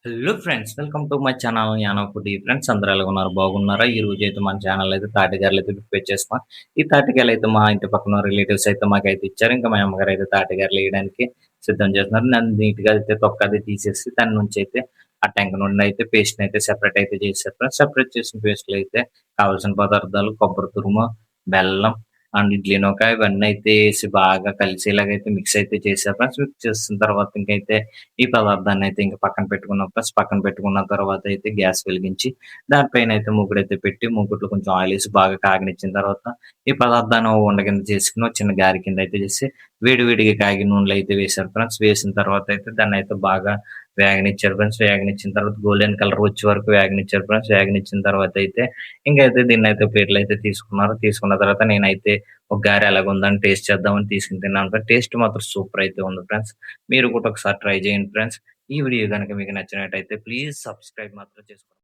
Hello friends, welcome to my channel యానో food. Friends అందరూ ఎలా ఉన్నారు? బాగున్నారా? ఈ రోజు అయితే మన ఛానల్ అయితే తాటిగారులు అయితే ప్రిపేర్ చేస్తాం. ఈ తాటికాయలు అయితే మా ఇంటి పక్కన రిలేటివ్స్ అయితే మాకైతే ఇచ్చారు. ఇంకా మా అమ్మగారు అయితే తాటిగారులు వేయడానికి సిద్ధం చేస్తున్నారు. నన్ను నీట్‌గా అయితే తొక్క అది తీసేసి దాని నుంచి అయితే ఆ టెంక నుండి అయితే పేస్ట్‌ని అయితే సెపరేట్ అయితే చేశారు ఫ్రెండ్స్. సెపరేట్ చేసిన పేస్ట్‌లో అయితే కావాల్సిన పదార్థాలు కొబ్బరి తురుము, బెల్లం అండ్ ఇడ్లీ నూక ఇవన్నీ అయితే ఏసి బాగా కలిసేలాగైతే మిక్స్ అయితే చేశారు ఫ్రెండ్స్. మిక్స్ చేసిన తర్వాత ఇంకైతే ఈ పదార్థాన్ని అయితే ఇంక పక్కన పెట్టుకున్నాం ఫ్రెండ్స్. పక్కన పెట్టుకున్న తర్వాత అయితే గ్యాస్ వెలిగించి దానిపైన అయితే మూకుడైతే పెట్టి మూకుడులో కొంచెం ఆయిల్ ఏసి బాగా కాగనిచ్చిన తర్వాత ఈ పదార్థాన్ని ఓ ఉండ కింద చేసుకొని, ఒక చిన్న గారె కింద అయితే చేసి వేడి వేడిగా కాగిన నూనెలో అయితే వేశారు ఫ్రెండ్స్. వేసిన తర్వాత అయితే దాన్నయితే బాగా వేగనిచ్చారు ఫ్రెండ్స్. వేగనిచ్చిన తర్వాత గోల్డెన్ కలర్ వచ్చే వరకు వేగనిచ్చారు ఫ్రెండ్స్. వేగనిచ్చిన తర్వాత అయితే ఇంకైతే దీన్నయితే ప్లేట్‌లో అయితే తీసుకున్నారు. తీసుకున్న తర్వాత నేనైతే ఒక గారె ఎలాగుందని టేస్ట్ చేద్దామని తీసుకొని తిన్నాను ఫ్రెండ్స్. టేస్ట్ మాత్రం సూపర్ అయితే ఉంది ఫ్రెండ్స్. మీరు కూడా ఒకసారి ట్రై చేయండి ఫ్రెండ్స్. ఈ వీడియో గనుక మీకు నచ్చినట్టయితే ప్లీజ్ సబ్స్క్రైబ్ మాత్రం చేసుకోండి.